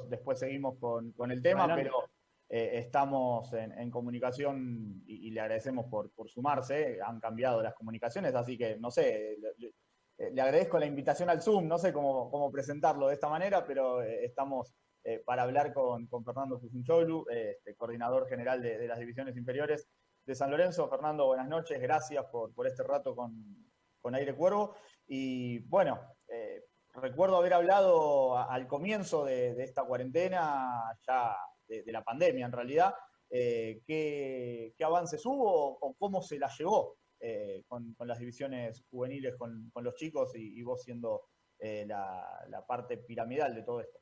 nosotros después seguimos con el tema, Adelante. pero estamos en comunicación y le agradecemos por sumarse. Han cambiado las comunicaciones, así que no sé, le agradezco la invitación al Zoom, no sé cómo presentarlo de esta manera, pero estamos para hablar con Fernando Fusunchoglu, coordinador general de las divisiones inferiores de San Lorenzo. Fernando, buenas noches, gracias por este rato con Aire Cuervo. Y bueno, recuerdo haber hablado al comienzo de esta cuarentena, ya de la pandemia en realidad, qué avances hubo o cómo se la llevó con las divisiones juveniles, con los chicos y vos siendo la parte piramidal de todo esto.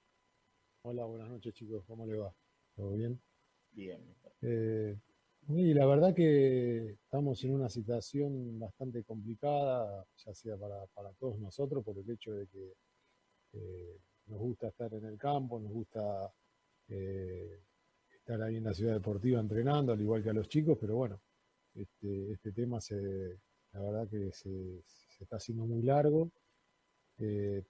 Hola, buenas noches chicos, ¿cómo le va? ¿Todo bien? Bien. Eh, y la verdad que estamos en una situación bastante complicada, ya sea para todos nosotros, por el hecho de que nos gusta estar en el campo, nos gusta eh, estar ahí en la ciudad deportiva entrenando, al igual que a los chicos, pero bueno, este tema la verdad que se está haciendo muy largo.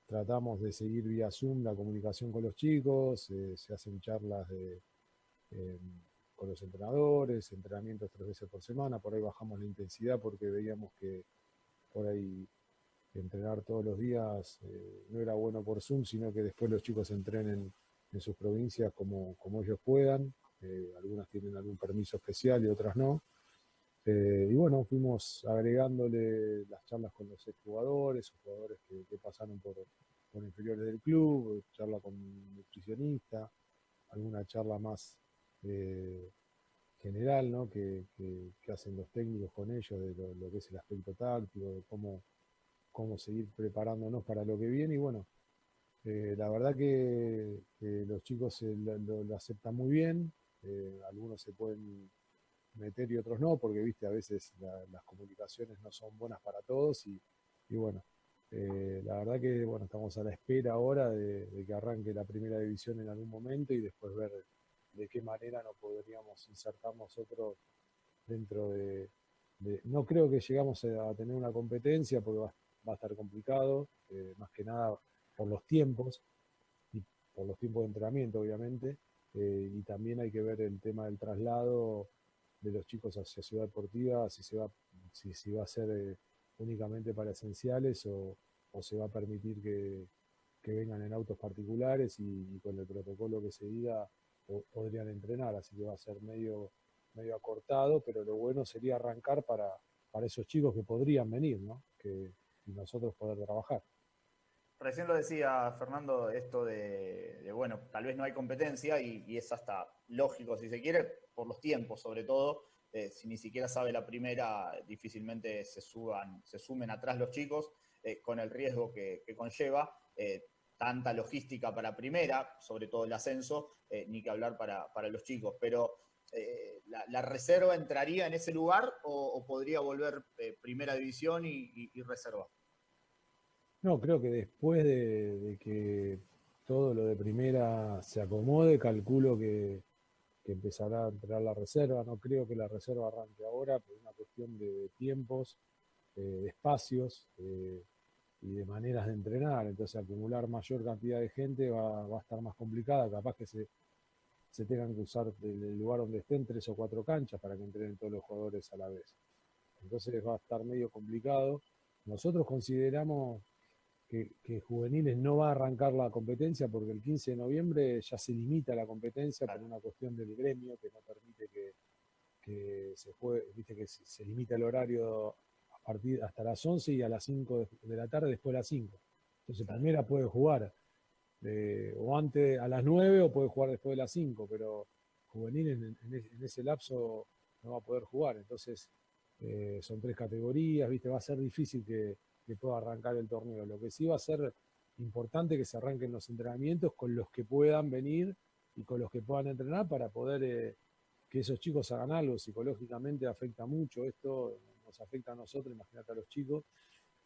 Tratamos de seguir vía Zoom la comunicación con los chicos, se hacen charlas eh, con los entrenadores, entrenamientos 3 veces por semana, por ahí bajamos la intensidad porque veíamos que por ahí entrenar todos los días no era bueno por Zoom, sino que después los chicos entrenen en sus provincias como ellos puedan. Algunas tienen algún permiso especial y otras no. Y bueno, fuimos agregándole las charlas con los exjugadores, o jugadores que pasaron por inferiores del club, charla con un nutricionista, alguna charla más eh, general, ¿no? Que hacen los técnicos con ellos, de lo que es el aspecto táctico, de cómo seguir preparándonos para lo que viene. Y bueno, la verdad que los chicos lo aceptan muy bien, algunos se pueden meter y otros no, porque viste, a veces las comunicaciones no son buenas para todos y bueno, la verdad que bueno, estamos a la espera ahora de que arranque la primera división en algún momento y después ver de qué manera nos podríamos insertar nosotros dentro no creo que llegamos a tener una competencia porque va a estar complicado, más que nada por los tiempos y por los tiempos de entrenamiento, obviamente, y también hay que ver el tema del traslado de los chicos hacia Ciudad Deportiva, si va a ser únicamente para esenciales o se va a permitir que vengan en autos particulares y con el protocolo que se diga podrían entrenar, así que va a ser medio acortado, pero lo bueno sería arrancar para esos chicos que podrían venir, ¿no? Y nosotros poder trabajar. Recién lo decía Fernando, esto bueno, tal vez no hay competencia y es hasta lógico si se quiere, por los tiempos sobre todo. Si ni siquiera sabe la primera, difícilmente se sumen atrás los chicos, con el riesgo que conlleva. Tanta logística para primera, sobre todo el ascenso, ni que hablar para los chicos. Pero la reserva entraría en ese lugar o podría volver primera división y reserva. No, creo que después de que todo lo de primera se acomode, calculo que empezará a entrar la reserva. No creo que la reserva arranque ahora por una cuestión de tiempos, de espacios y de maneras de entrenar. Entonces acumular mayor cantidad de gente va a estar más complicada. Capaz que se tengan que usar el lugar donde estén 3 o 4 canchas para que entrenen todos los jugadores a la vez. Entonces va a estar medio complicado. Nosotros consideramos que Juveniles no va a arrancar la competencia porque el 15 de noviembre ya se limita la competencia por una cuestión del gremio que no permite que se juegue, viste que se limita el horario a partir hasta las 11 y a las 5 de la tarde después de las 5. Entonces primera puede jugar o antes a las 9 o puede jugar después de las 5, pero Juveniles en ese lapso no va a poder jugar. Entonces son 3 categorías, viste, va a ser difícil que pueda arrancar el torneo. Lo que sí va a ser importante que se arranquen los entrenamientos con los que puedan venir y con los que puedan entrenar para poder que esos chicos hagan algo. Psicológicamente afecta mucho esto, nos afecta a nosotros, imagínate a los chicos,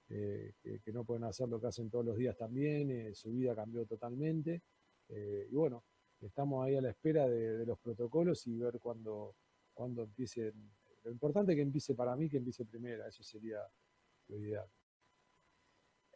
que no pueden hacer lo que hacen todos los días también, su vida cambió totalmente. Y bueno, estamos ahí a la espera de los protocolos y ver cuándo empiece. Lo importante es que empiece para mí, que empiece primera, eso sería lo ideal.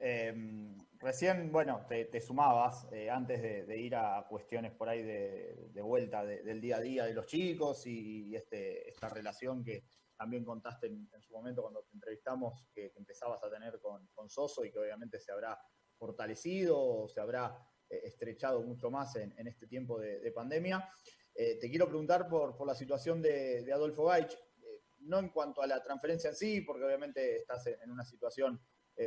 Recién, bueno, te sumabas antes de ir a cuestiones por ahí de vuelta del día a día de los chicos y esta relación que también contaste en su momento cuando te entrevistamos, que empezabas a tener con Soso y que obviamente se habrá fortalecido o se habrá estrechado mucho más en este tiempo de pandemia. Te quiero preguntar por la situación de Adolfo Gaich, no en cuanto a la transferencia en sí, porque obviamente estás en una situación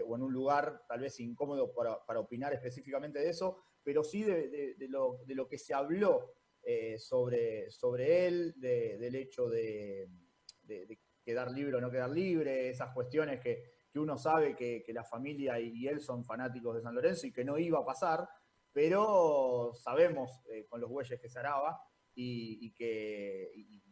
o en un lugar tal vez incómodo para opinar específicamente de eso, pero sí de lo que se habló sobre él, del hecho de quedar libre o no quedar libre, esas cuestiones que uno sabe que la familia y él son fanáticos de San Lorenzo y que no iba a pasar, pero sabemos con los bueyes que se araba y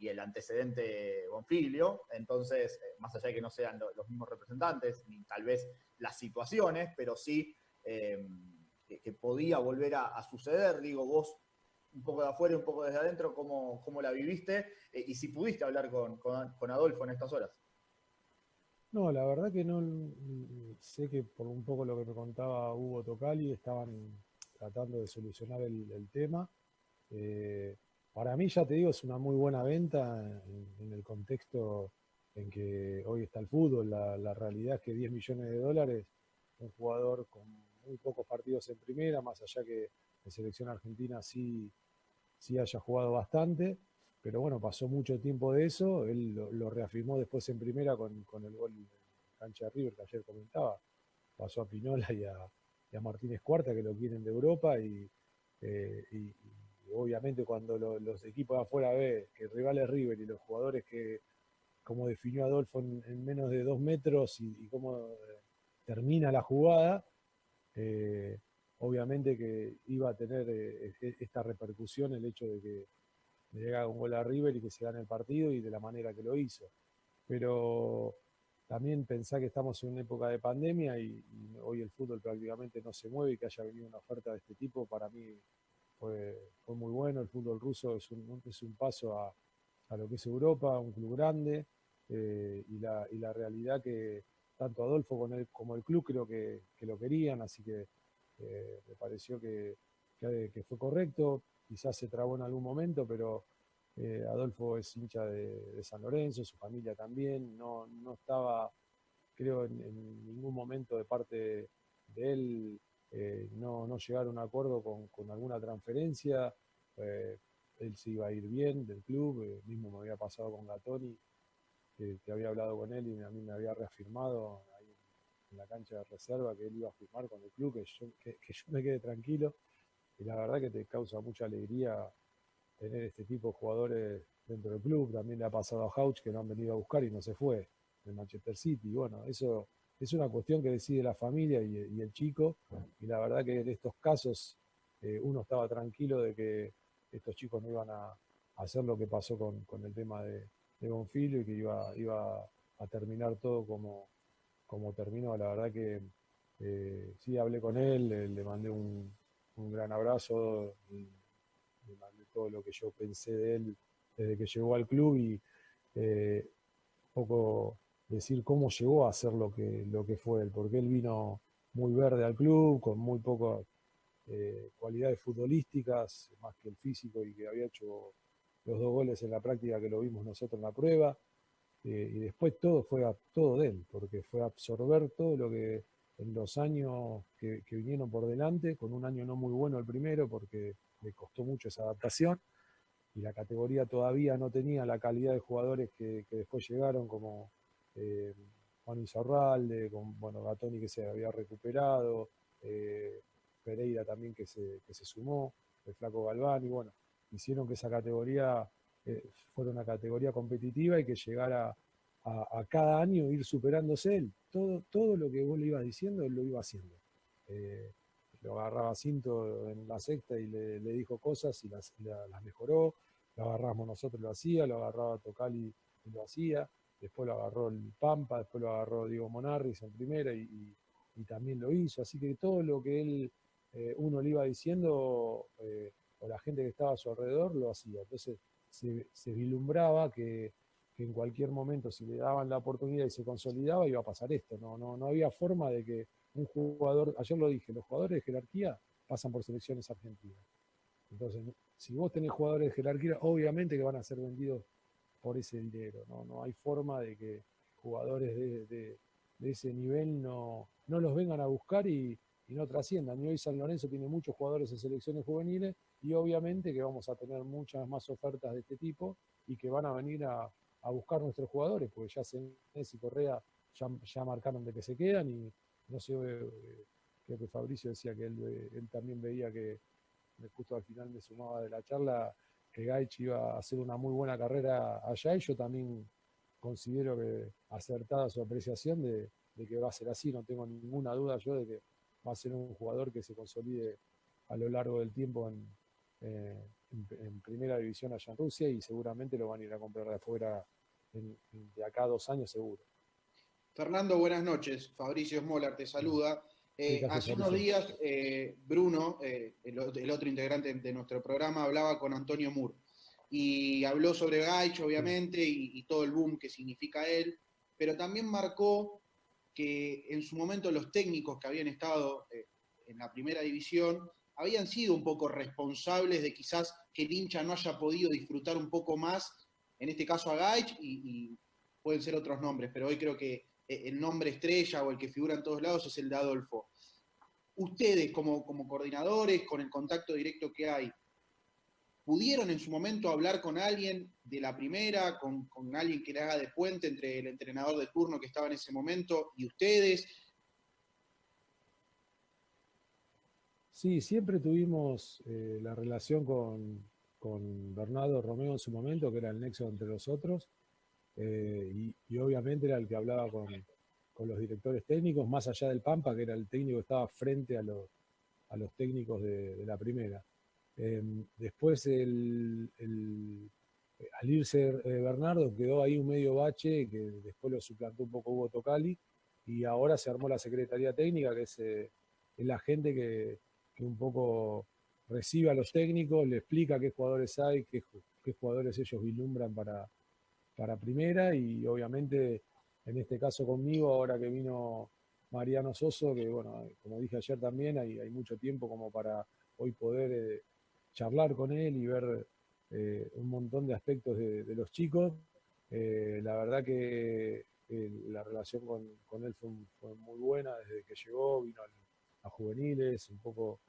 el antecedente Bonfilio, entonces, más allá de que no sean los mismos representantes, ni tal vez las situaciones, pero sí que podía volver a suceder. Digo, vos un poco de afuera y un poco desde adentro, cómo la viviste y si pudiste hablar con Adolfo en estas horas. No, la verdad que no sé que por un poco lo que me contaba Hugo Tocali estaban tratando de solucionar el tema. Eh, para mí, ya te digo, es una muy buena venta en el contexto en que hoy está el fútbol. La realidad es que 10 millones de dólares, un jugador con muy pocos partidos en primera, más allá que en selección argentina sí haya jugado bastante, pero bueno, pasó mucho tiempo de eso, él lo reafirmó después en primera con el gol en cancha de River que ayer comentaba, pasó a Pinola y a Martínez Cuarta que lo quieren de Europa y obviamente cuando los equipos de afuera ven que el rival es River y los jugadores que, como definió Adolfo en menos de 2 metros y cómo termina la jugada, eh, obviamente que iba a tener esta repercusión el hecho de que le haga un gol a River y que se gane el partido y de la manera que lo hizo. Pero también pensá que estamos en una época de pandemia y hoy el fútbol prácticamente no se mueve y que haya venido una oferta de este tipo para mí fue muy bueno. El fútbol ruso es un paso a lo que es Europa, un club grande y la realidad que tanto Adolfo como el club creo que lo querían, así que me pareció que fue correcto. Quizás se trabó en algún momento, pero Adolfo es hincha de San Lorenzo, su familia también, no estaba, creo, en ningún momento de parte de él, no llegar a un acuerdo con alguna transferencia. eh, Él se iba a ir bien del club, mismo me había pasado con Gatoni, que había hablado con él y a mí me había reafirmado ahí en la cancha de reserva que él iba a firmar con el club, que yo me quede tranquilo. Y la verdad que te causa mucha alegría tener este tipo de jugadores dentro del club. También le ha pasado a Hauch que lo han venido a buscar y no se fue del Manchester City. Y bueno, eso es una cuestión que decide la familia y el chico. Y la verdad que en estos casos uno estaba tranquilo de que estos chicos no iban a hacer lo que pasó con el tema de Bonfilio y que iba a terminar todo como terminó. La verdad que sí hablé con él, le mandé un gran abrazo, le mandé todo lo que yo pensé de él desde que llegó al club y poco decir cómo llegó a ser lo que fue él, porque él vino muy verde al club, con muy pocas cualidades futbolísticas, más que el físico y que había hecho los 2 goles en la práctica que lo vimos nosotros en la prueba. Y después todo fue todo de él, porque fue absorber todo lo que en los años que vinieron por delante, con un año no muy bueno el primero, porque le costó mucho esa adaptación, y la categoría todavía no tenía la calidad de jugadores que después llegaron, como eh, Juan Insaurralde, con bueno, Gatoni que se había recuperado, eh, Pereira también que se sumó, el Flaco Galván, y bueno, hicieron que esa categoría fuera una categoría competitiva y que llegara a cada año ir superándose él. Todo lo que vos le ibas diciendo, él lo iba haciendo. Eh, lo agarraba Cinto en la sexta y le dijo cosas y las mejoró, lo agarramos nosotros, lo hacía, lo agarraba Tocali y lo hacía, después lo agarró el Pampa, después lo agarró Diego Monarris en primera y también lo hizo, así que todo lo que él, uno le iba diciendo, o la gente que estaba a su alrededor, lo hacía. Entonces se vislumbraba que que en cualquier momento, si le daban la oportunidad y se consolidaba, iba a pasar esto. No había forma de que un jugador, ayer lo dije, los jugadores de jerarquía pasan por selecciones argentinas. Entonces, si vos tenés jugadores de jerarquía, obviamente que van a ser vendidos por ese dinero. No hay forma de que jugadores de ese nivel no los vengan a buscar y no trasciendan. Y hoy San Lorenzo tiene muchos jugadores en selecciones juveniles y obviamente que vamos a tener muchas más ofertas de este tipo y que van a venir a buscar nuestros jugadores, porque ya Senés y Correa ya marcaron de que se quedan y no sé, creo que Fabricio decía que él también veía que justo al final me sumaba de la charla que Gaich iba a hacer una muy buena carrera allá y yo también considero que acertada su apreciación de que va a ser así, no tengo ninguna duda yo de que va a ser un jugador que se consolide a lo largo del tiempo en primera división allá en Rusia y seguramente lo van a ir a comprar de afuera de acá a 2 años seguro. Fernando, buenas noches. Fabricio Smolar te saluda. Hace unos días, Bruno, el otro integrante de nuestro programa, hablaba con Antonio Moore y habló sobre Gaich, obviamente, y todo el boom que significa él, pero también marcó que en su momento los técnicos que habían estado en la primera división habían sido un poco responsables de quizás que el hincha no haya podido disfrutar un poco más, en este caso a Gaich, y pueden ser otros nombres, pero hoy creo que el nombre estrella o el que figura en todos lados es el de Adolfo. Ustedes como coordinadores, con el contacto directo que hay, ¿pudieron en su momento hablar con alguien de la primera, con alguien que le haga de puente entre el entrenador de turno que estaba en ese momento y ustedes? Sí, siempre tuvimos la relación con Bernardo Romeo en su momento, que era el nexo entre los otros, y obviamente era el que hablaba con los directores técnicos, más allá del Pampa, que era el técnico que estaba frente a los técnicos de la primera. Después, al irse Bernardo, quedó ahí un medio bache, que después lo suplantó un poco Hugo Tocali, y ahora se armó la Secretaría Técnica, que es la gente que un poco recibe a los técnicos, le explica qué jugadores hay, qué jugadores ellos vislumbran para primera, y obviamente en este caso conmigo, ahora que vino Mariano Soso, que bueno, como dije ayer también, hay mucho tiempo como para hoy poder charlar con él y ver un montón de aspectos de los chicos. La verdad que la relación con él fue muy buena desde que llegó, vino a juveniles, un poco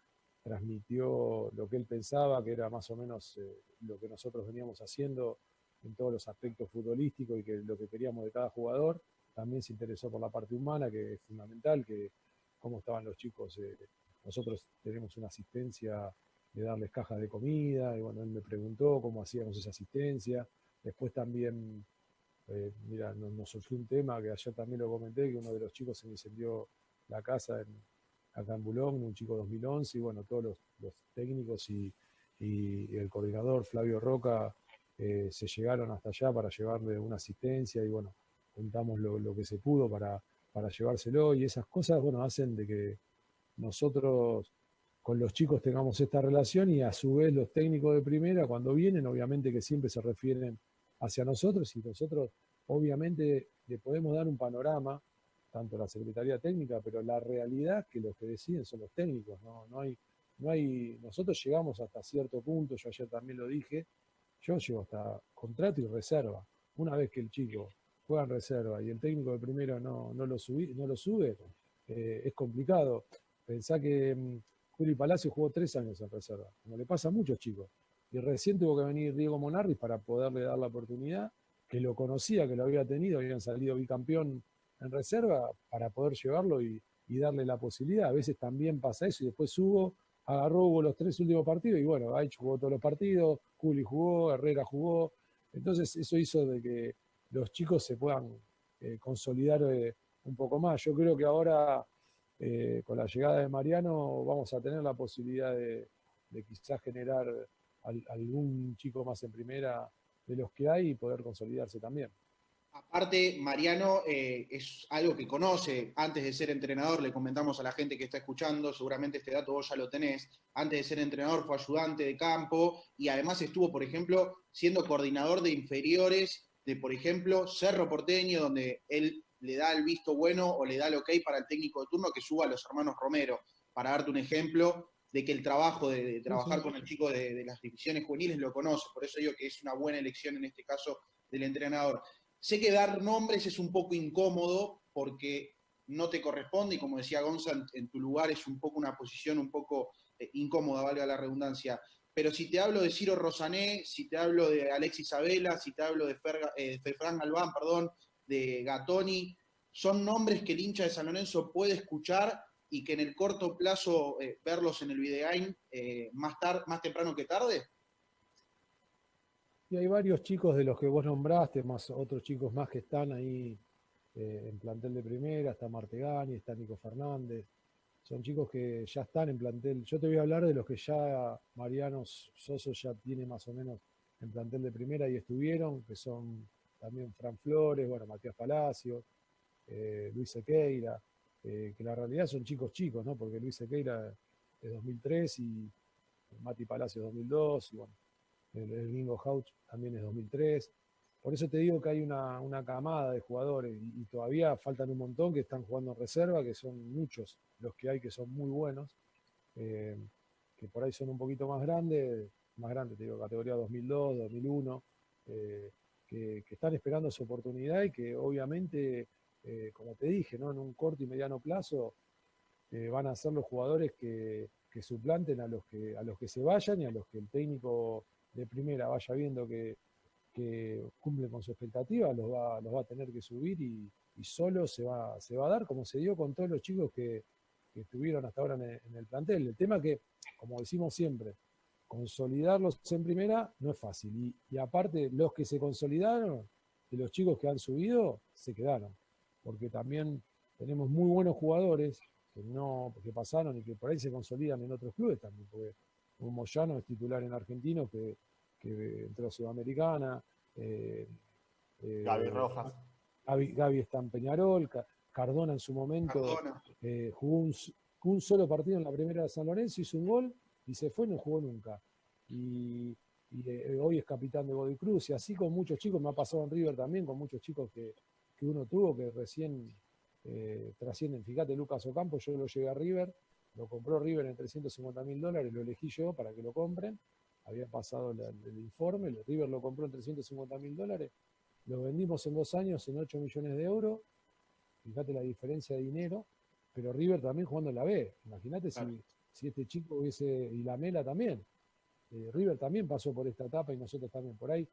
transmitió lo que él pensaba, que era más o menos lo que nosotros veníamos haciendo en todos los aspectos futbolísticos y que lo que queríamos de cada jugador. También se interesó por la parte humana, que es fundamental, que cómo estaban los chicos. Nosotros tenemos una asistencia de darles cajas de comida, y bueno, él me preguntó cómo hacíamos esa asistencia. Después también, mira, nos surgió un tema que ayer también lo comenté, que uno de los chicos se le incendió la casa acá en Boulogne, un chico 2011, y bueno, todos los técnicos y el coordinador Flavio Roca se llegaron hasta allá para llevarle una asistencia y bueno, juntamos lo que se pudo para llevárselo y esas cosas, bueno, hacen de que nosotros con los chicos tengamos esta relación y a su vez los técnicos de primera cuando vienen, obviamente que siempre se refieren hacia nosotros y nosotros obviamente le podemos dar un panorama, tanto la Secretaría Técnica, pero la realidad es que los que deciden son los técnicos, no hay, nosotros llegamos hasta cierto punto, yo ayer también lo dije, yo llego hasta contrato y reserva. Una vez que el chico juega en reserva y el técnico de primera no lo sube, es complicado. Pensá que Juli Palacio jugó 3 años en reserva, como le pasa a muchos chicos. Y recién tuvo que venir Diego Monarri para poderle dar la oportunidad, que lo conocía, que lo había tenido, habían salido bicampeón en reserva, para poder llevarlo y darle la posibilidad. A veces también pasa eso y después Hugo agarró los 3 últimos partidos y bueno, Gaich jugó todos los partidos, Juli jugó, Herrera jugó. Entonces eso hizo de que los chicos se puedan consolidar un poco más. Yo creo que ahora con la llegada de Mariano vamos a tener la posibilidad de quizás generar algún chico más en primera de los que hay y poder consolidarse también. Aparte, Mariano es algo que conoce. Antes de ser entrenador, le comentamos a la gente que está escuchando, seguramente este dato vos ya lo tenés. Antes de ser entrenador fue ayudante de campo y además estuvo, por ejemplo, siendo coordinador de inferiores de, por ejemplo, Cerro Porteño, donde él le da el visto bueno o le da el ok para el técnico de turno que suba a los hermanos Romero, para darte un ejemplo de que el trabajo de trabajar con el chico de las divisiones juveniles lo conoce, por eso digo que es una buena elección en este caso del entrenador. Sé que dar nombres es un poco incómodo porque no te corresponde y como decía Gonza, en tu lugar es un poco una posición un poco incómoda, valga la redundancia. Pero si te hablo de Ciro Rosané, si te hablo de Alexis Abela, si te hablo de Fran Galván, perdón, de Gatoni, son nombres que el hincha de San Lorenzo puede escuchar y que en el corto plazo verlos en el Videgain más temprano que tarde. Y hay varios chicos de los que vos nombraste, más otros chicos más que están ahí en plantel de primera, está Martegani, está Nico Fernández, son chicos que ya están en plantel. Yo te voy a hablar de los que ya Mariano Soso ya tiene más o menos en plantel de primera y estuvieron, que son también Fran Flores, bueno, Matías Palacio, Luis Sequeira, que la realidad son chicos chicos, ¿no? Porque Luis Sequeira es 2003 y Mati Palacio es 2002 y bueno, el Gringo Hauch también es 2003. Por eso te digo que hay una camada de jugadores y todavía faltan un montón que están jugando en reserva, que son muchos los que hay que son muy buenos, eh, que por ahí son un poquito más grandes, te digo, categoría 2002, 2001, que están esperando su oportunidad y que obviamente, como te dije, ¿no? En un corto y mediano plazo van a ser los jugadores que suplanten a los que se vayan y a los que el técnico de primera vaya viendo que cumple con su expectativa, los va a tener que subir y solo se va a dar, como se dio con todos los chicos que estuvieron hasta ahora en el plantel. El tema que, como decimos siempre, consolidarlos en primera no es fácil. Y aparte, los que se consolidaron, de los chicos que han subido, se quedaron. Porque también tenemos muy buenos jugadores que pasaron y que por ahí se consolidan en otros clubes también. Porque un Moyano es titular en Argentinos que entró a Sudamericana. Gaby Rojas. Gaby está en Peñarol. Cardona en su momento jugó un solo partido en la primera de San Lorenzo, hizo un gol y se fue y no jugó nunca. Y hoy es capitán de Godoy Cruz, y así con muchos chicos, me ha pasado en River también, con muchos chicos que uno tuvo que recién trascienden. Fíjate, Lucas Ocampo, yo lo llegué a River, lo compró River en $350.000, lo elegí yo para que lo compren, había pasado el informe, River lo compró en $350.000, lo vendimos en 2 años en 8 millones de euros, fíjate la diferencia de dinero, pero River también jugando en la B, imagínate claro. si este chico hubiese, y la Mela también, River también pasó por esta etapa y nosotros también por ahí.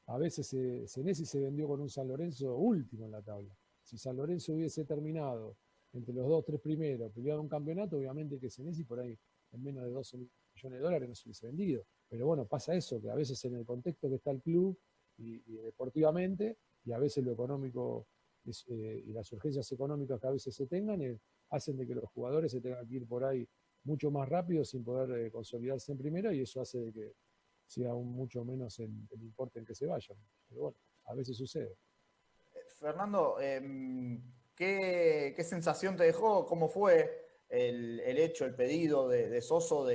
A veces Senesi se vendió con un San Lorenzo último en la tabla. Si San Lorenzo hubiese terminado entre los 2, 3 primeros, peleado un campeonato, obviamente que Senesi por ahí en menos de $12 millones no se hubiese vendido. Pero bueno, pasa eso, que a veces en el contexto que está el club y deportivamente, y a veces lo económico y las urgencias económicas que a veces se tengan, hacen de que los jugadores se tengan que ir por ahí mucho más rápido sin poder consolidarse en primera, y eso hace de que sea aún mucho menos el importe en que se vayan. Pero bueno, a veces sucede. Fernando, ¿qué sensación te dejó? ¿Cómo fue el hecho, el pedido de Soso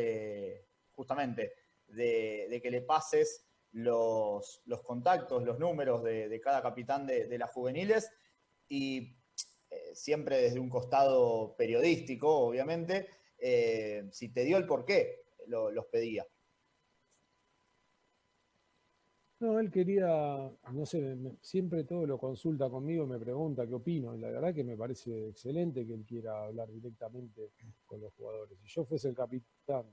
justamente de que le pases los contactos, los números de cada capitán de las juveniles? Y siempre desde un costado periodístico, obviamente, si te dio el por qué los pedía. No, él quería, no sé, siempre todo lo consulta conmigo, me pregunta qué opino, y la verdad que me parece excelente que él quiera hablar directamente con los jugadores. Si yo fuese el capitán,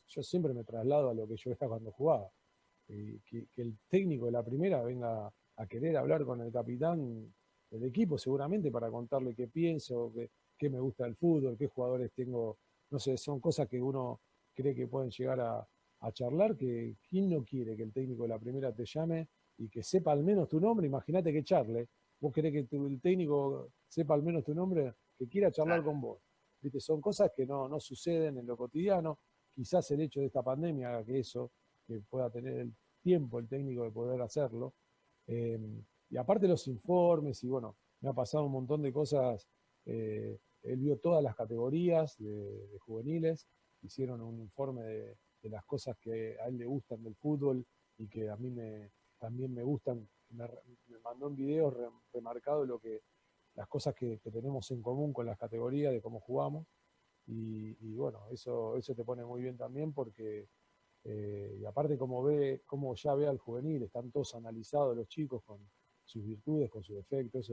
yo siempre me traslado a lo que yo estaba cuando jugaba. Que el técnico de la primera venga a querer hablar con el capitán del equipo, seguramente para contarle qué pienso, qué me gusta del fútbol, qué jugadores tengo, no sé, son cosas que uno cree que pueden llegar a charlar, que quién no quiere que el técnico de la primera te llame y que sepa al menos tu nombre. Imagínate que charle, vos querés que el técnico sepa al menos tu nombre, que quiera charlar con vos. ¿Viste? Son cosas que no suceden en lo cotidiano. Quizás el hecho de esta pandemia haga que pueda tener el tiempo el técnico de poder hacerlo. Y aparte los informes, y bueno, me ha pasado un montón de cosas. Él vio todas las categorías de juveniles, hicieron un informe de las cosas que a él le gustan del fútbol y que a mí también me gustan, me mandó en video remarcado las cosas que tenemos en común con las categorías, de cómo jugamos, y bueno, eso te pone muy bien también porque, y aparte como ya ve al juvenil, están todos analizados los chicos con sus virtudes, con sus defectos,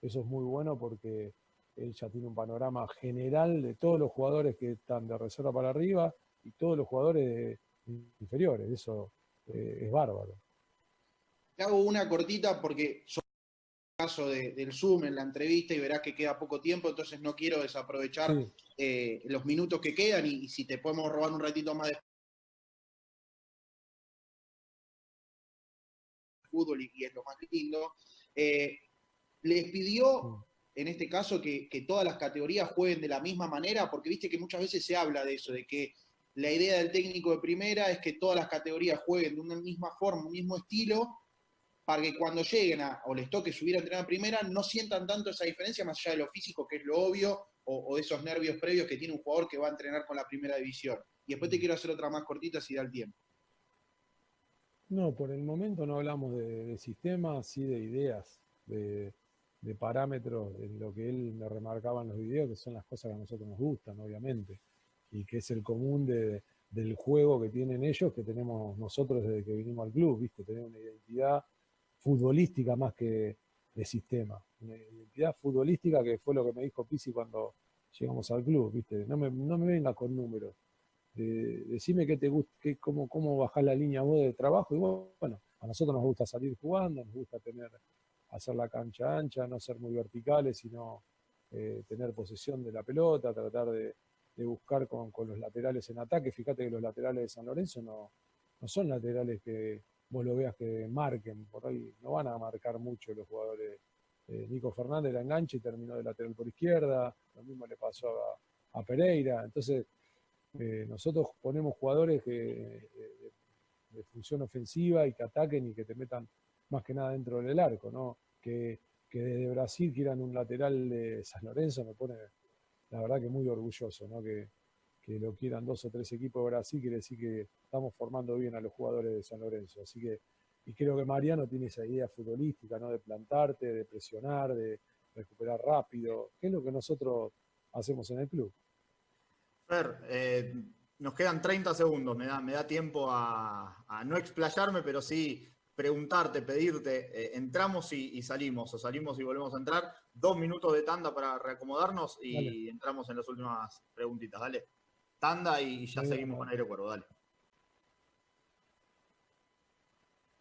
eso es muy bueno porque él ya tiene un panorama general de todos los jugadores que están de reserva para arriba y todos los jugadores inferiores, eso es bárbaro. Te hago una cortita porque caso del Zoom en la entrevista y verás que queda poco tiempo, entonces no quiero desaprovechar los minutos que quedan y si te podemos robar un ratito más de fútbol y es lo más lindo. Les pidió, en este caso, que todas las categorías jueguen de la misma manera, porque viste que muchas veces se habla de eso, de que la idea del técnico de primera es que todas las categorías jueguen de una misma forma, un mismo estilo, para que cuando lleguen o les toque subir a entrenar a primera, no sientan tanto esa diferencia, más allá de lo físico, que es lo obvio, o de esos nervios previos que tiene un jugador que va a entrenar con la primera división. Y después te quiero hacer otra más cortita si da el tiempo. No, por el momento no hablamos de sistemas, sí de ideas, de parámetros, en lo que él me remarcaba en los videos, que son las cosas que a nosotros nos gustan, obviamente, y que es el común del juego que tienen ellos, que tenemos nosotros desde que vinimos al club, ¿viste? Tener una identidad futbolística más que de sistema. Una identidad futbolística que fue lo que me dijo Pizzi cuando llegamos al club, ¿viste? No me venga con números. Decime qué te gusta, cómo bajás la línea vos de trabajo. Y bueno, a nosotros nos gusta salir jugando, nos gusta hacer la cancha ancha, no ser muy verticales, sino tener posesión de la pelota, tratar de buscar con los laterales en ataque. Fíjate que los laterales de San Lorenzo no son laterales que vos lo veas que marquen, por ahí no van a marcar mucho los jugadores. Nico Fernández la engancha y terminó de lateral por izquierda, lo mismo le pasó a Pereira. Entonces, nosotros ponemos jugadores de función ofensiva y que ataquen y que te metan más que nada dentro del arco, ¿no? Que desde Brasil quieran un lateral de San Lorenzo me pone, la verdad, que muy orgulloso, ¿no? Que lo quieran 2 o 3 equipos de Brasil, quiere decir que estamos formando bien a los jugadores de San Lorenzo. Así que, y creo que Mariano tiene esa idea futbolística, ¿no? De plantarte, de presionar, de recuperar rápido, que es lo que nosotros hacemos en el club. Fer, nos quedan 30 segundos, me da tiempo a no explayarme, pero sí preguntarte, pedirte, entramos y salimos, o salimos y volvemos a entrar, 2 minutos de tanda para reacomodarnos y dale, entramos en las últimas preguntitas, dale. Tanda y ya seguimos con Aire Cuervo, dale.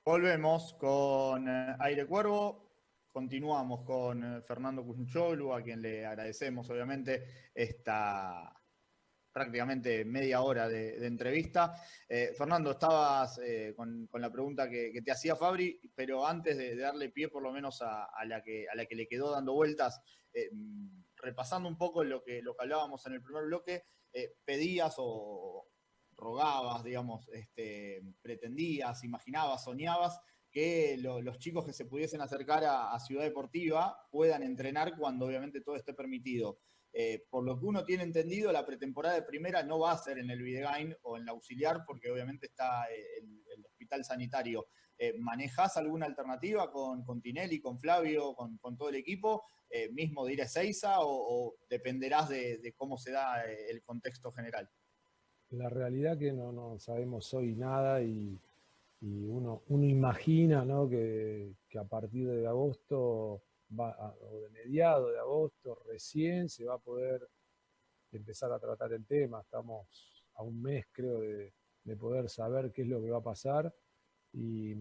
Volvemos con Aire Cuervo, continuamos con Fernando Cunchoglu, a quien le agradecemos obviamente esta prácticamente media hora de entrevista. Fernando, estabas con la pregunta que te hacía Fabri, pero antes de darle pie por lo menos a la que le quedó dando vueltas, repasando un poco lo que hablábamos en el primer bloque, pedías o rogabas, digamos, pretendías, imaginabas, soñabas que los chicos que se pudiesen acercar a Ciudad Deportiva puedan entrenar cuando obviamente todo esté permitido. Por lo que uno tiene entendido, la pretemporada de primera no va a ser en el Videgain o en la Auxiliar, porque obviamente está el hospital sanitario. ¿Manejás alguna alternativa con Tinelli, con Flavio, con todo el equipo, mismo de ir a Ezeiza, o dependerás de cómo se da el contexto general? La realidad que no sabemos hoy nada y uno imagina, ¿no? que a partir de agosto o de mediados de agosto recién se va a poder empezar a tratar el tema. Estamos a un mes, creo, de poder saber qué es lo que va a pasar y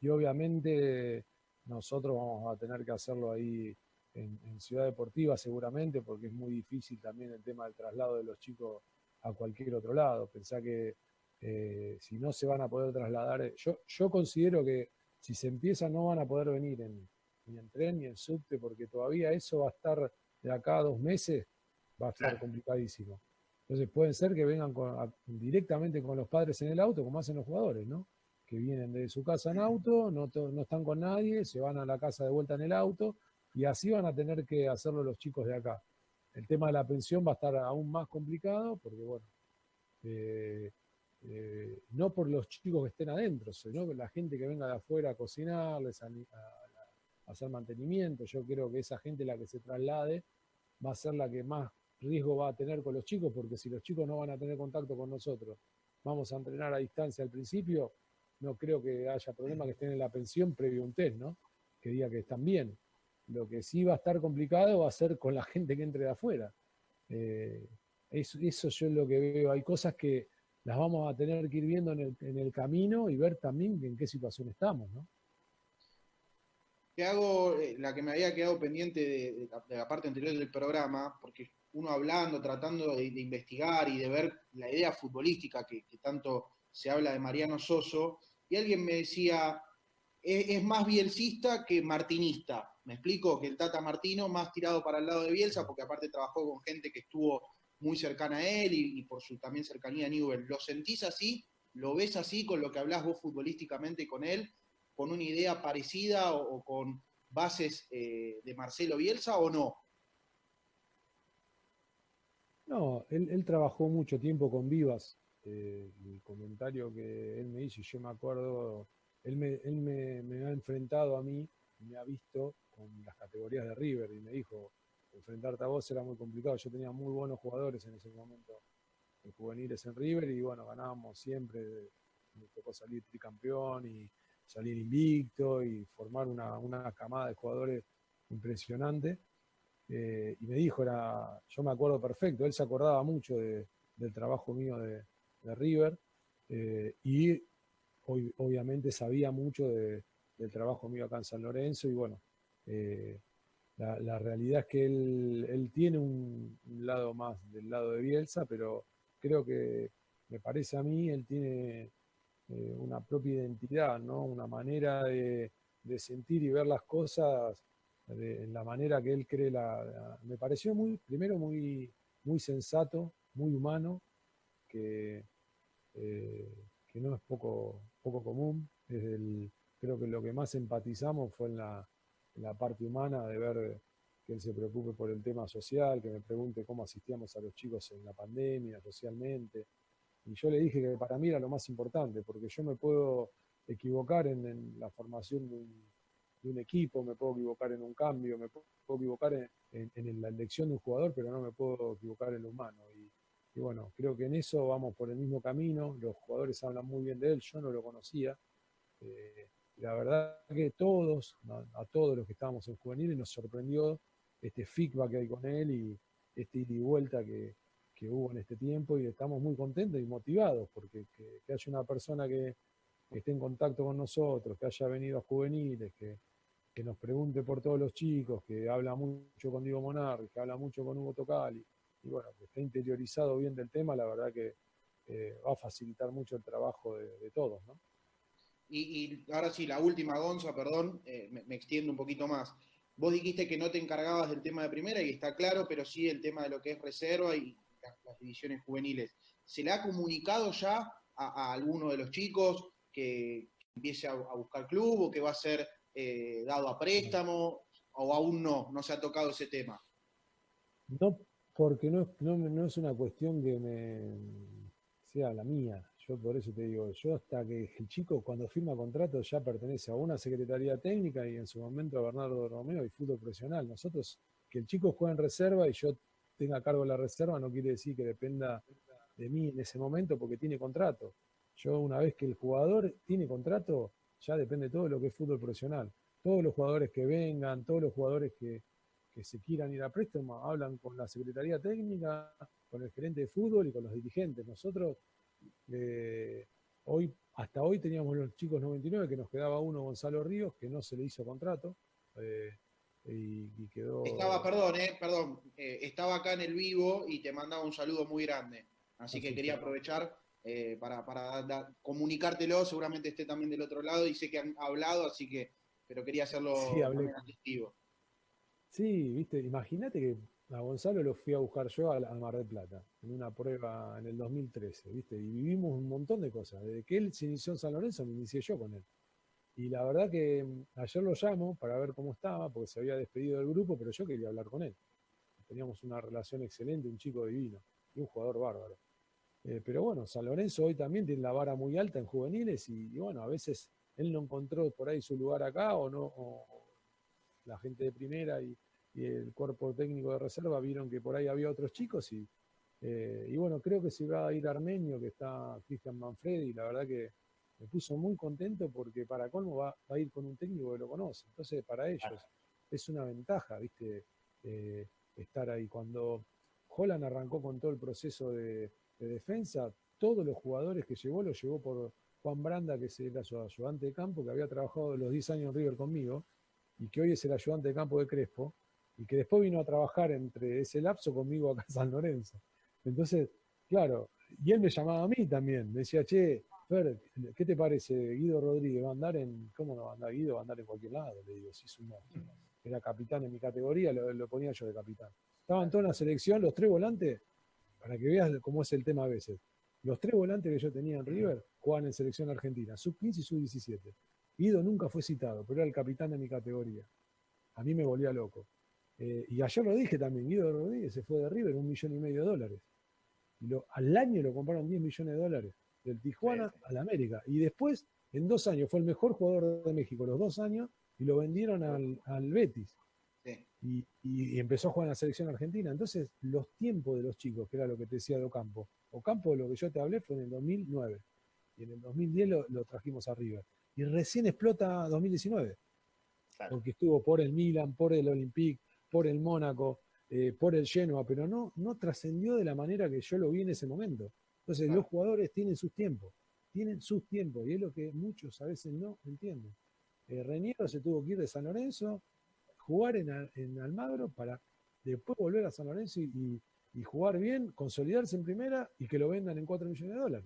obviamente nosotros vamos a tener que hacerlo ahí en Ciudad Deportiva seguramente, porque es muy difícil también el tema del traslado de los chicos a cualquier otro lado. Pensá que si no se van a poder trasladar, yo considero que si se empieza no van a poder venir ni en tren ni en subte, porque todavía eso va a estar de acá a 2 meses, va a estar complicadísimo. Entonces pueden ser que vengan directamente con los padres en el auto, como hacen los jugadores, ¿no? Que vienen de su casa en auto, no están con nadie, se van a la casa de vuelta en el auto, y así van a tener que hacerlo los chicos de acá. El tema de la pensión va a estar aún más complicado, porque bueno, no por los chicos que estén adentro, sino por la gente que venga de afuera a cocinarles, a hacer mantenimiento. Yo creo que esa gente, la que se traslade, va a ser la que más riesgo va a tener con los chicos, porque si los chicos no van a tener contacto con nosotros, vamos a entrenar a distancia al principio, no creo que haya problema que estén en la pensión previo a un test, ¿no? Que diga que están bien. Lo que sí va a estar complicado va a ser con la gente que entre de afuera. Eso yo es lo que veo. Hay cosas que las vamos a tener que ir viendo en el camino y ver también en qué situación estamos, ¿no? Te hago la que me había quedado pendiente de la parte anterior del programa, porque uno hablando, tratando de investigar y de ver la idea futbolística que tanto se habla de Mariano Soso, y alguien me decía, es más bielcista que martinista. Me explico que el Tata Martino más tirado para el lado de Bielsa, porque aparte trabajó con gente que estuvo muy cercana a él y por su también cercanía a Newell. ¿Lo sentís así? ¿Lo ves así con lo que hablás vos futbolísticamente con él? ¿Con una idea parecida o con bases de Marcelo Bielsa o no? No, él trabajó mucho tiempo con Vivas. El comentario que él me hizo, y yo me acuerdo, me ha enfrentado a mí, me ha visto con las categorías de River y me dijo, enfrentarte a vos era muy complicado. Yo tenía muy buenos jugadores en ese momento, en juveniles en River, y bueno, ganábamos siempre. Me tocó salir tricampeón y salir invicto y formar una camada de jugadores impresionante. Y me dijo, yo me acuerdo perfecto, él se acordaba mucho del trabajo mío de River, y obviamente sabía mucho del trabajo mío acá en San Lorenzo, y bueno, eh, la realidad es que él tiene un lado más del lado de Bielsa, pero creo que, me parece a mí, él tiene una propia identidad, ¿no? Una manera de sentir y ver las cosas en la manera que él cree. Me pareció primero muy sensato, muy humano, que, que no es poco común. Creo que lo que más empatizamos fue en la parte humana, de ver que él se preocupe por el tema social, que me pregunte cómo asistíamos a los chicos en la pandemia, socialmente. Y yo le dije que para mí era lo más importante, porque yo me puedo equivocar en la formación de un equipo, me puedo equivocar en un cambio, me puedo equivocar en la elección de un jugador, pero no me puedo equivocar en lo humano. Y bueno, creo que en eso vamos por el mismo camino. Los jugadores hablan muy bien de él, yo no lo conocía. La verdad que a todos los que estábamos en juveniles, nos sorprendió este feedback que hay con él y este ida y vuelta que hubo en este tiempo, y estamos muy contentos y motivados porque que haya una persona que esté en contacto con nosotros, que haya venido a juveniles, que nos pregunte por todos los chicos, que habla mucho con Diego Monarri, que habla mucho con Hugo Tocali, y bueno, que esté interiorizado bien del tema. La verdad que va a facilitar mucho el trabajo de todos, ¿no? Y ahora sí, la última, Gonza, perdón, me extiendo un poquito más. Vos dijiste que no te encargabas del tema de primera y está claro, pero sí el tema de lo que es reserva y las divisiones juveniles. ¿Se le ha comunicado ya a alguno de los chicos que empiece a buscar club o que va a ser dado a préstamo o aún no se ha tocado ese tema? No, porque no es una cuestión que sea la mía. Yo por eso te digo, yo hasta que el chico cuando firma contrato ya pertenece a una secretaría técnica y en su momento a Bernardo Romeo y fútbol profesional. Nosotros, que el chico juegue en reserva y yo tenga a cargo de la reserva, no quiere decir que dependa de mí en ese momento, porque tiene contrato. Yo, una vez que el jugador tiene contrato, ya depende todo de lo que es fútbol profesional. Todos los jugadores que vengan, todos los jugadores que se quieran ir a préstamo, hablan con la Secretaría Técnica, con el gerente de fútbol y con los dirigentes. Nosotros, hasta hoy teníamos los chicos 99, que nos quedaba uno, Gonzalo Ríos, que no se le hizo contrato, y Estaba, quedó... perdón, estaba acá en el vivo y te mandaba un saludo muy grande. Así que quería Perfecto. aprovechar para comunicártelo, seguramente esté también del otro lado y sé que han hablado, así que, pero quería Sí, hacerlo hablé. también atestivo. Sí, viste, imagínate que a Gonzalo lo fui a buscar yo a Mar del Plata, en una prueba en el 2013, viste, y vivimos un montón de cosas. Desde que él se inició en San Lorenzo, me inicié yo con él. Y la verdad que ayer lo llamo para ver cómo estaba, porque se había despedido del grupo, pero yo quería hablar con él. Teníamos una relación excelente, un chico divino y un jugador bárbaro. Pero bueno, San Lorenzo hoy también tiene la vara muy alta en juveniles y bueno, a veces él no encontró por ahí su lugar acá o no, o la gente de primera y el cuerpo técnico de reserva vieron que por ahí había otros chicos y bueno, creo que se va a ir Armenio, que está Cristian Manfredi, y la verdad que me puso muy contento porque para colmo va a ir con un técnico que lo conoce. Entonces, para ellos es una ventaja, ¿viste? Estar ahí. Cuando Holland arrancó con todo el proceso de defensa, todos los jugadores que llevó, los llevó por Juan Branda, que era su ayudante de campo, que había trabajado los 10 años en River conmigo, y que hoy es el ayudante de campo de Crespo, y que después vino a trabajar entre ese lapso conmigo acá en San Lorenzo. Entonces, claro, y él me llamaba a mí también, me decía, che, Fer, ¿qué te parece Guido Rodríguez? ¿Va a andar en, cómo no va a andar Guido? Va a andar en cualquier lado, le digo, si es un monstruo. Era capitán en mi categoría, lo ponía yo de capitán. Estaban todos en la selección, los 3 volantes, para que veas cómo es el tema a veces. Los 3 volantes que yo tenía en River jugaban en selección argentina, sub-15 y sub-17. Guido nunca fue citado, pero era el capitán de mi categoría. A mí me volvía loco. Y ayer lo dije también, Guido Rodríguez se fue de River, $1,5 millones. Y al año lo compraron $10 millones, del Tijuana al América. Y después, en 2 años, fue el mejor jugador de México, los 2 años, y lo vendieron al Betis. Y empezó a jugar en la selección argentina. Entonces, los tiempos de los chicos, que era lo que te decía de Ocampo. Ocampo, de lo que yo te hablé, fue en el 2009. Y en el 2010 lo trajimos a River. Y recién explota 2019. Claro. Porque estuvo por el Milan, por el Olympique, por el Mónaco, por el Genoa, pero no trascendió de la manera que yo lo vi en ese momento. Entonces, los jugadores tienen sus tiempos, y es lo que muchos a veces no entienden. Reñero se tuvo que ir de San Lorenzo, jugar en Almagro para después volver a San Lorenzo y jugar bien, consolidarse en primera y que lo vendan en $4 millones.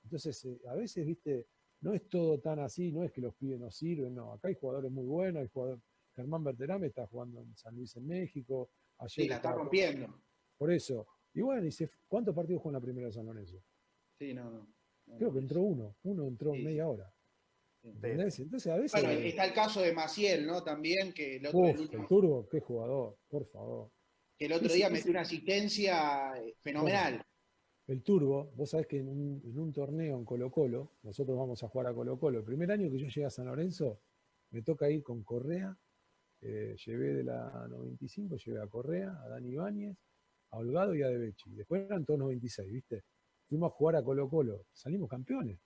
Entonces, a veces, viste, no es todo tan así, no es que los pibes no sirven, no. Acá hay jugadores muy buenos, hay jugadores. Germán Berterame está jugando en San Luis en México. Ayer sí, la está rompiendo. Por eso. Y bueno, ¿cuántos partidos jugó en la primera de San Lorenzo? Sí, no. Creo que entró uno entró media hora. ¿Entendés? Entonces a veces. Bueno, está el caso de Maciel, ¿no? También, que el último. El Turbo, qué jugador, por favor. Que el otro día metió una asistencia fenomenal. Bueno, el Turbo, vos sabés que en un torneo en Colo-Colo, nosotros vamos a jugar a Colo-Colo. El primer año que yo llegué a San Lorenzo, me toca ir con Correa. Llevé de la 95, llevé a Correa, a Dani Ibáñez, a Holgado y a De Becci. Después eran todos 96, ¿viste? Fuimos a jugar a Colo-Colo, salimos campeones.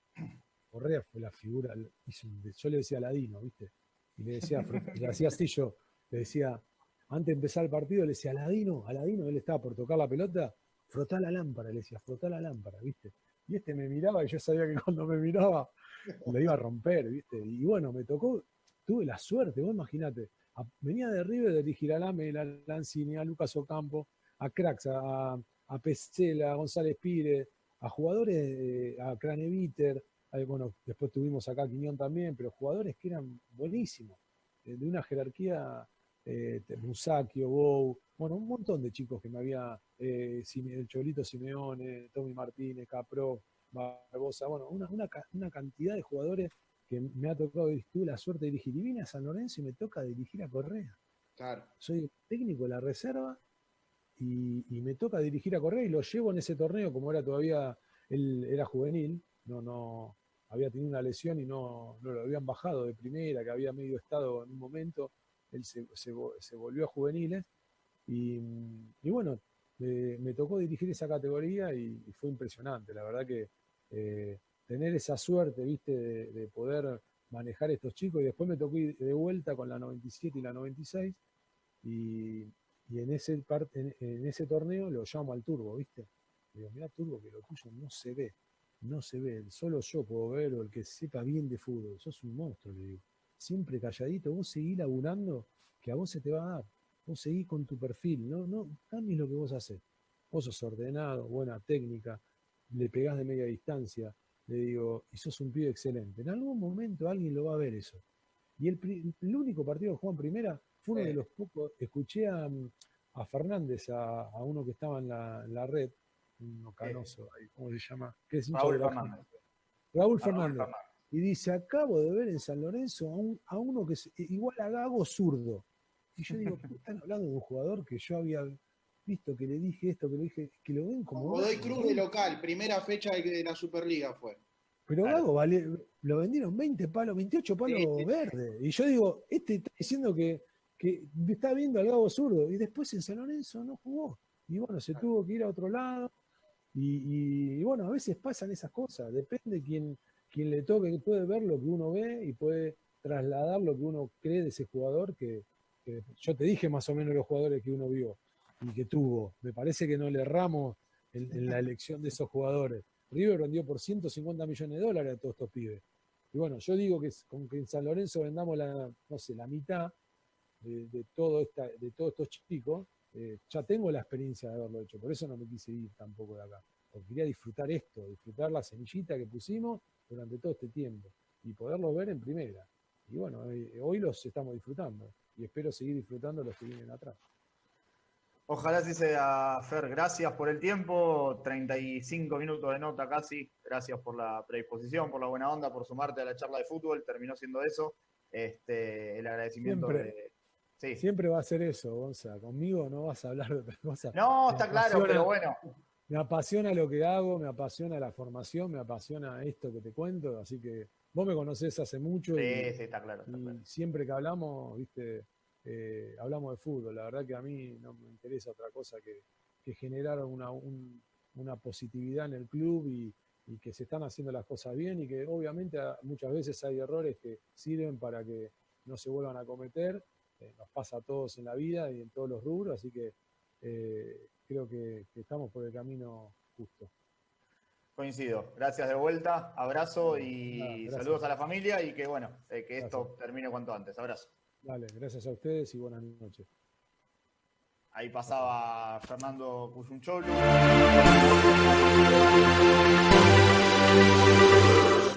Correa fue la figura, yo le decía a Ladino, ¿viste? Y le decía, le hacía así yo, le decía, antes de empezar el partido, le decía, Aladino, él estaba por tocar la pelota, frotá la lámpara, le decía, frotá la lámpara, ¿viste? Y este me miraba y yo sabía que cuando me miraba lo iba a romper, ¿viste? Y bueno, me tocó, tuve la suerte, vos imaginate, venía de River de dirigir a Lamela, a Lanzini, a Lucas Ocampo, a Cracks, a Pesela, a González Pires, a jugadores, a Craneviter, bueno, después tuvimos acá a Quiñón también, pero jugadores que eran buenísimos, de una jerarquía, Musacchio, Bou, bueno, un montón de chicos que me había, el Cholito Simeone, Tommy Martínez, Capró, Barbosa, bueno, una cantidad de jugadores que me ha tocado, tuve la suerte de dirigir. Y vine a San Lorenzo y me toca dirigir a Correa. Claro. Soy el técnico de la reserva y me toca dirigir a Correa y lo llevo en ese torneo, como era todavía, él era juvenil, no había tenido una lesión y no lo habían bajado de primera, que había medio estado en un momento, él se volvió a juveniles y bueno, me tocó dirigir esa categoría y fue impresionante, la verdad que tener esa suerte, viste, de poder manejar estos chicos y después me tocó ir de vuelta con la 97 y la 96 y en ese torneo lo llamo al Turbo, viste, le digo, mirá Turbo que lo tuyo no se ve, solo yo puedo ver o el que sepa bien de fútbol, sos un monstruo, le digo, siempre calladito, vos seguís laburando que a vos se te va a dar, vos seguís con tu perfil, no cambies lo que vos hacés, vos sos ordenado, buena técnica, le pegás de media distancia, le digo, y sos un pibe excelente. En algún momento alguien lo va a ver eso. Y el único partido que jugó en primera fue uno de los pocos. Escuché a Fernández, a uno que estaba en la red, uno canoso, ¿cómo se llama? ¿Qué es Raúl Fernández. Raúl Fernández. Y dice, acabo de ver en San Lorenzo a uno que es igual a Gago zurdo. Y yo digo, están hablando de un jugador que yo había visto que le dije esto, que le dije, que lo ven como... Godoy Cruz de local, primera fecha de la Superliga fue. Pero Gago lo vendieron 20 palos, 28 palos verdes. Y yo digo, está diciendo que está viendo al Gago zurdo. Y después en San Lorenzo no jugó. Y bueno, se tuvo que ir a otro lado. Y bueno, a veces pasan esas cosas. Depende quién le toque, puede ver lo que uno ve y puede trasladar lo que uno cree de ese jugador que yo te dije más o menos los jugadores que uno vio y que tuvo. Me parece que no le erramos en la elección de esos jugadores. River vendió por $150 millones a todos estos pibes. Y bueno, yo digo que con que en San Lorenzo vendamos la mitad de todos estos chicos, ya tengo la experiencia de haberlo hecho. Por eso no me quise ir tampoco de acá. Porque quería disfrutar disfrutar la semillita que pusimos durante todo este tiempo y poderlos ver en primera. Y bueno, hoy los estamos disfrutando y espero seguir disfrutando los que vienen atrás. Ojalá así sea, Fer. Gracias por el tiempo, 35 minutos de nota casi. Gracias por la predisposición, por la buena onda, por sumarte a la charla de fútbol. Terminó siendo eso. El agradecimiento Siempre va a ser eso, Gonza. Conmigo no vas a hablar de otra cosa. No, está claro, pero bueno. Me apasiona lo que hago, me apasiona la formación, me apasiona esto que te cuento. Así que vos me conocés hace mucho. Sí, está claro. Y siempre que hablamos, viste... hablamos de fútbol. La verdad que a mí no me interesa otra cosa que generar una positividad en el club y que se están haciendo las cosas bien y que obviamente muchas veces hay errores que sirven para que no se vuelvan a cometer. Nos pasa a todos en la vida y en todos los rubros, así que creo que estamos por el camino justo. Coincido. Gracias de vuelta, abrazo y saludos a la familia y que bueno, que esto termine cuanto antes. Abrazo. Dale, gracias a ustedes y buenas noches. Ahí pasaba Fernando Cuyunchoglu.